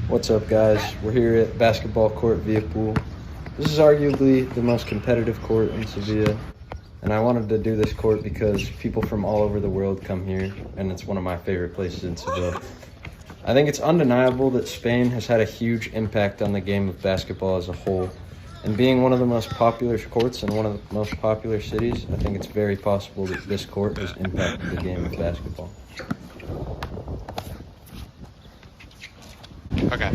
What's up, guys? We're here at basketball court Villapul. This is arguably the most competitive court in Seville, and I wanted to do this court because people from all over the world come here, and it's one of my favorite places in Seville. I think it's undeniable that Spain has had a huge impact on the game of basketball as a whole, and being one of the most popular courts in one of the most popular cities, I think it's very possible that this court has impacted the game of basketball. Okay.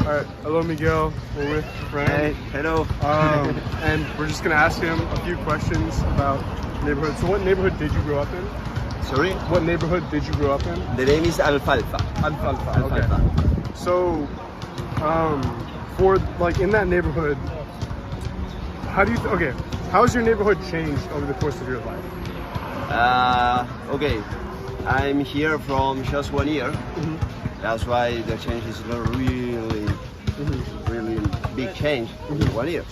All right. Hello, Miguel. We're with a friend. Hey, hello. And we're just gonna ask him a few questions about neighborhood. So, what neighborhood did you grow up in? Sorry? What neighborhood did you grow up in? The name is Alfalfa. Alfalfa. Okay. Alfalfa. So, for like in that neighborhood, how do you? How has your neighborhood changed over the course of your life? Okay. I'm here from just 1 year. That's why the change is not really big change in 1 year.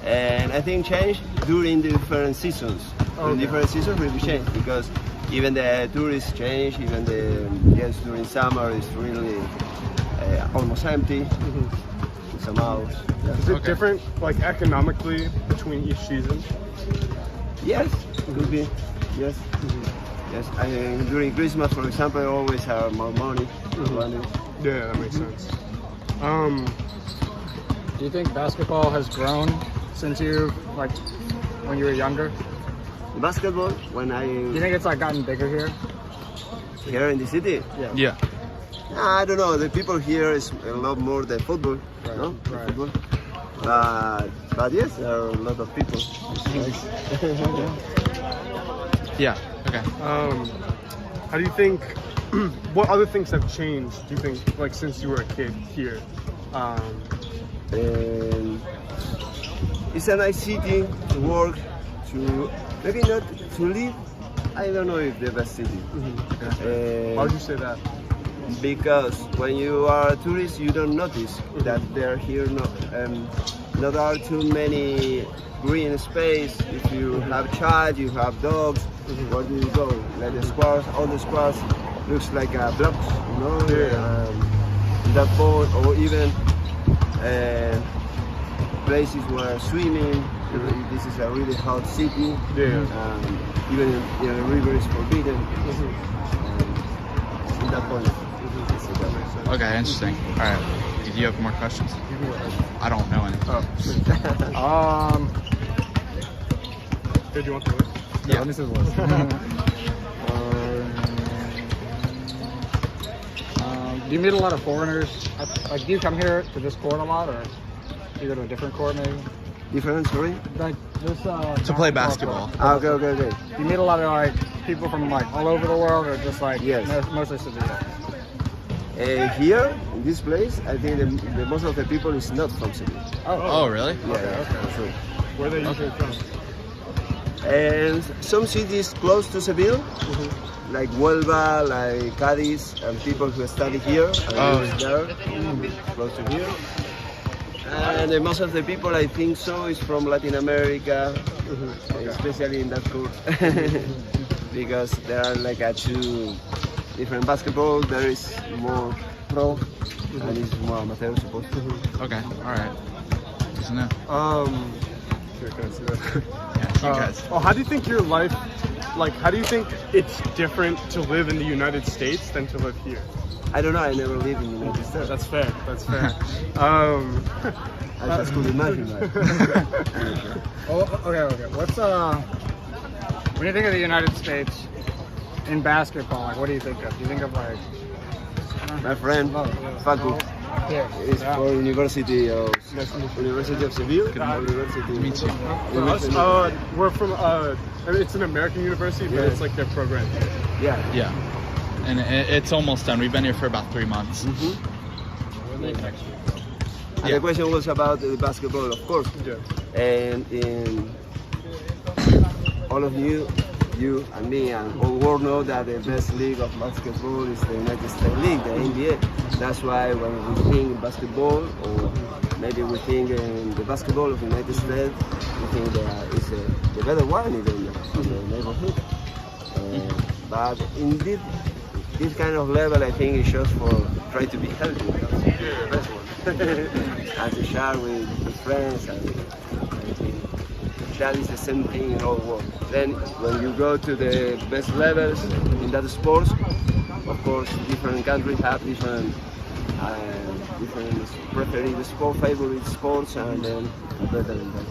And I think change during different seasons. In different seasons really change because even the tourists change, even during summer it's really almost empty. Some hours. Is it different, like economically, between each season? Yes, could be. Yes. Yes, during Christmas, for example, I always have more money. Yeah, that makes sense. Do you think basketball has grown since when you were younger? Basketball, Do you think it's gotten bigger here? Here in the city? Yeah. I don't know. The people here is a lot more than football. Right, No? right. Football. But yes, there are a lot of people. Yeah. Okay. How do you think? What other things have changed? Do you think, like since you were a kid here? And it's a nice city to work, to maybe not to live. I don't know if the best city. Why would you say that? Because when you are a tourist, you don't notice that there here not are too many green space. If you have child, you have dogs. Where do you go? Like the squares, all the squares looks like blocks, you know. That point, or even places where swimming. This is a really hot city. Even in the river is forbidden. In that point. Okay, interesting. All right. Do you have more questions? I don't know any. Did you want the list? Yeah, let me see the list. Do you meet a lot of foreigners? Do you come here to this court a lot, or do you go to a different court maybe? Different, sorry? Like this, To play basketball. Okay. Do you meet a lot of people from all over the world, or just Yes. mostly Seville? Here, in this place, I think the most of the people is not from Seville. Oh, really? Yeah, for sure. Where are they usually from? And some cities close to Seville, like Huelva, like Cádiz, and people who study here and live there, close to here. And most of the people, I think so, is from Latin America, especially in that court, because there are two different basketball. There is more pro, and it's more amateur, supposed to. Okay. All right. Good to know. Here, can I see that? Yeah, you guys. How do you think your life, how do you think it's different to live in the United States than to live here? I don't know. I never lived in the United States. That's fair. I just could imagine that. Okay. What's when you think of the United States in basketball, what do you think of? Do you think of My friend, Facu, is for University of Seville. University. Me too. We're from it's an American university, but it's like their program. Yeah. And it's almost done. We've been here for about 3 months. And the question was about the basketball, of course. And in all of you and me and all world know that the best league of basketball is the United States League, the NBA. That's why when we think basketball, or maybe we think in the basketball of the United States, we think that it's the better one even in the neighborhood. But indeed, this kind of level, I think, is just for try to be healthy. the best one. And to share with friends and that is the same thing in all the world. Then when you go to the best levels in that sports, of course, different countries have different preferred sport, favorite sports, and then better in that.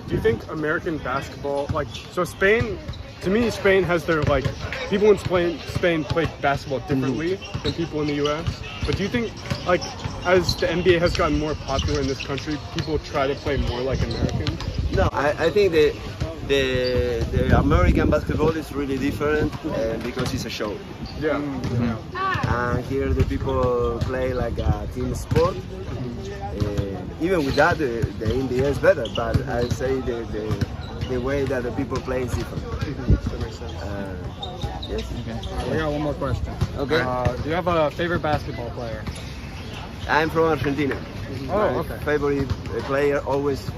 Do you think American basketball, like, so Spain, to me, Spain has their, like, people in Spain play basketball differently than people in the US. But do you think, like, as the NBA has gotten more popular in this country, people try to play more like Americans? No, I think the American basketball is really different because it's a show. Yeah. And here the people play like a team sport. Even with that, the NBA is better, but I say the way that the people play is different. That makes sense. Yes. We got one more question. Okay. Do you have a favorite basketball player? I'm from Argentina. Oh, okay. Favorite player always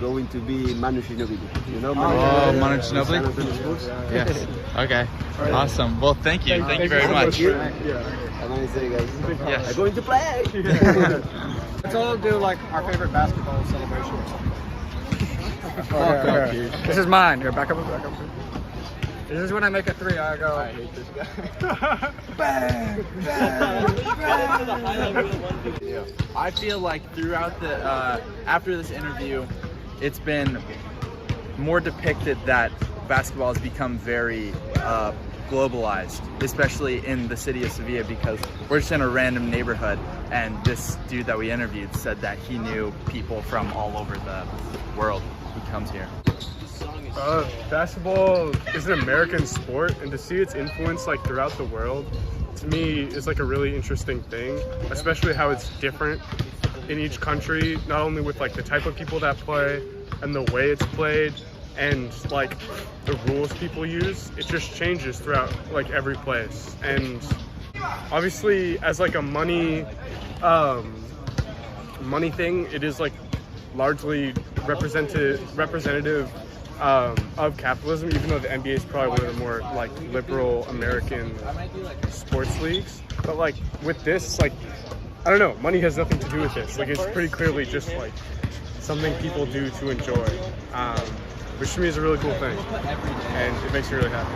going to be Manu Ginóbili. You know Manu Ginóbili? Yes. Okay. Awesome. Well, thank you. Thank you very much. Have a nice day, guys. Yes. I'm going to play. Let's all do like our favorite basketball celebration. Okay. This is mine. Here, back up. This is when I make a three. I go. I hate this guy. Bang, bang, bang. I feel like throughout the after this interview, it's been more depicted that basketball has become very globalized, especially in the city of Seville, because we're just in a random neighborhood, and this dude that we interviewed said that he knew people from all over the world who comes here. Basketball is an American sport, and to see its influence like throughout the world, to me, is like a really interesting thing, especially how it's different in each country, not only with like the type of people that play and the way it's played and like the rules people use. It just changes throughout like every place. And obviously as like a money thing, it is like largely representative of capitalism, even though the NBA is probably one of the more like liberal American sports leagues. But like with this, like, I don't know, money has nothing to do with this. Like, it's pretty clearly just like something people do to enjoy, which to me is a really cool thing, and it makes me really happy.